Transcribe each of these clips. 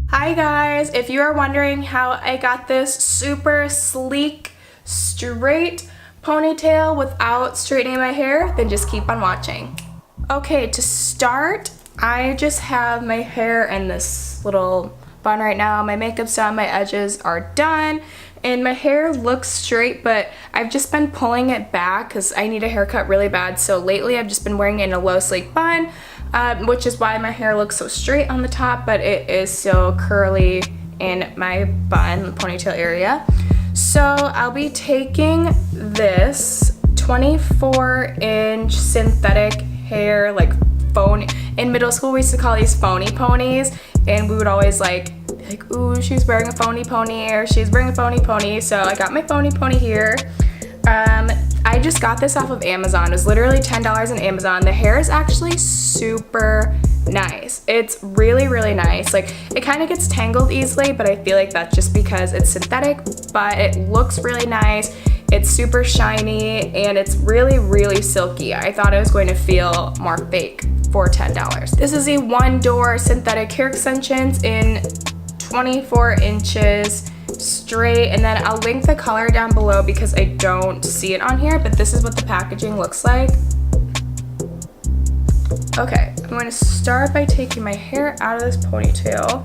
Hi guys, if you are wondering how I got this super sleek, straight ponytail without straightening my hair, then just keep on watching. Okay, to start, I just have my hair in this little bun right now. My makeup's done, my edges are done, and my hair looks straight, but I've just been pulling it back because I need a haircut really bad. So lately I've just been wearing it in a low sleek bun, which is why my hair looks so straight on the top, but it is still curly in my bun, the ponytail area. So I'll be taking this 24-inch synthetic hair, like phone. In middle school we used to call these phony ponies, and we would always like, ooh, she's wearing a phony pony, or she's wearing a phony pony. So I got my phony pony here. I just got this off of Amazon. It was literally $10 on Amazon. The hair is actually super nice. It's really, really nice. Like, it kind of gets tangled easily, but I feel like that's just because it's synthetic, but it looks really nice. It's super shiny, and it's really, really silky. I thought it was going to feel more fake for $10. This is a one-door synthetic hair extensions in 24 inches straight, and then I'll link the color down below because I don't see it on here, but this is what the packaging looks like. Okay, I'm going to start by taking my hair out of this ponytail.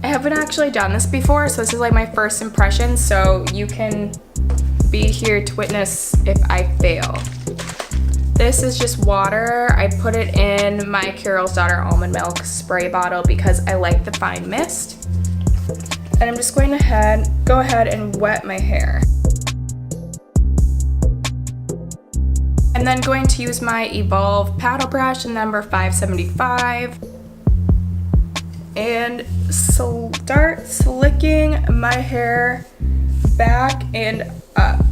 I haven't actually done this before, so this is like my first impression, so you can be here to witness if I fail. This is just water. I put it in my Carol's Daughter almond milk spray bottle because I like the fine mist. And I'm just going to go ahead and wet my hair. I'm then going to use my Evolve paddle brush in number 575 and start slicking my hair back and up.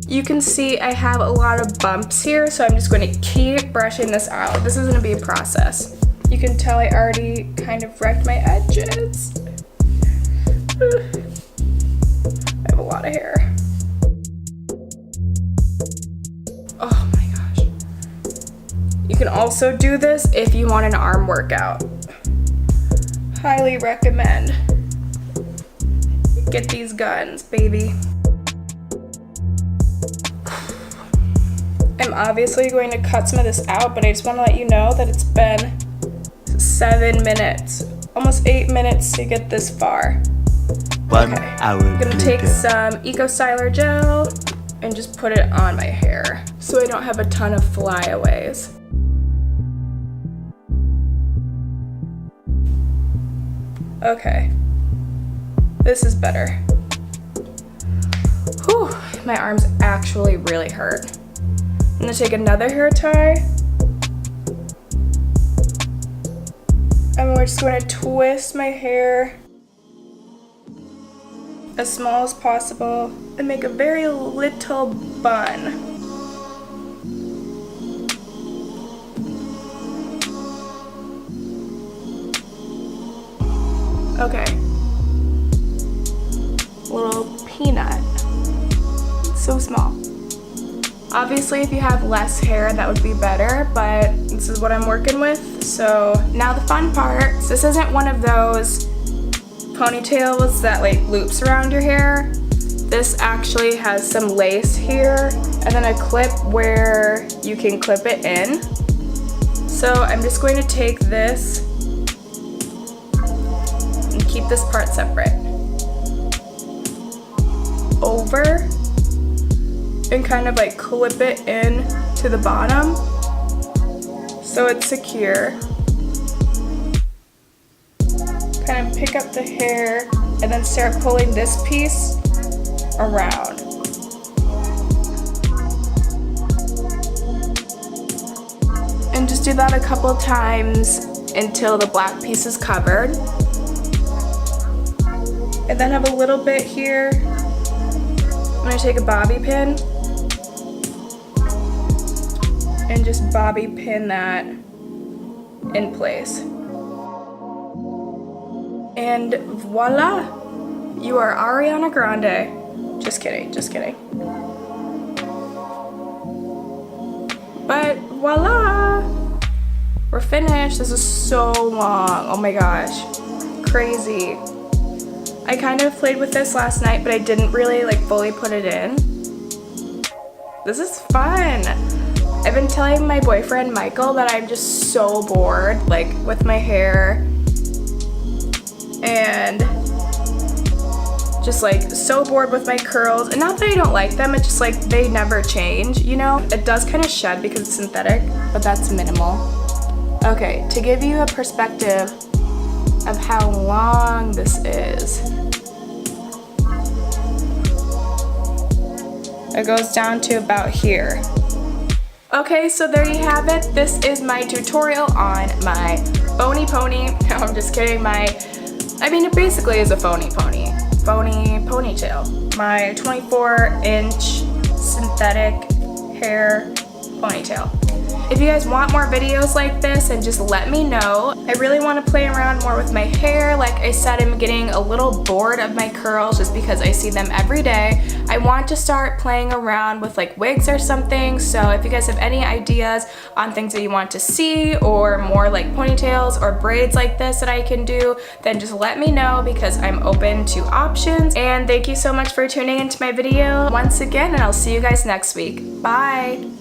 You can see I have a lot of bumps here, so I'm just going to keep brushing this out. This is going to be a process. You can tell I already kind of wrecked my edges. I have a lot of hair. Oh my gosh. You can also do this if you want an arm workout. Highly recommend. Get these guns, baby. I'm obviously going to cut some of this out, but I just want to let you know that it's been 7 minutes, almost 8 minutes to get this far. 1 hour I'm gonna take some Eco Styler gel and just put it on my hair so I don't have a ton of flyaways. Okay, this is better. Whew, my arms actually really hurt. I'm gonna take another hair tie. And we're just going to twist my hair as small as possible and make a very little bun. Okay. Little peanut. So small. Obviously, if you have less hair, that would be better, but this is what I'm working with. So now the fun part. This isn't one of those ponytails that like loops around your hair. This actually has some lace here and then a clip where you can clip it in. So I'm just going to take this and keep this part separate. Over. And kind of like clip it in to the bottom so it's secure. Kind of pick up the hair and then start pulling this piece around. And just do that a couple times until the black piece is covered. And then have a little bit here. I'm gonna take a bobby pin and just bobby pin that in place. And voila, you are Ariana Grande. Just kidding, just kidding. But voila! We're finished. This is so long. Oh my gosh. Crazy. I kind of played with this last night, but I didn't really like fully put it in. This is fun. I've been telling my boyfriend Michael that I'm just so bored like with my hair and just like so bored with my curls. And not that I don't like them, it's just like they never change, you know? It does kind of shed because it's synthetic, but that's minimal. Okay, to give you a perspective of how long this is. It goes down to about here. Okay, so there you have it. This is my tutorial on my phony pony. No, I'm just kidding. I mean, it basically is a phony pony. Phony ponytail. My 24-inch synthetic hair ponytail. If you guys want more videos like this, then just let me know. I really want to play around more with my hair. Like I said, I'm getting a little bored of my curls just because I see them every day. I want to start playing around with like wigs or something. So if you guys have any ideas on things that you want to see or more like ponytails or braids like this that I can do, then just let me know because I'm open to options. And thank you so much for tuning into my video once again, and I'll see you guys next week. Bye!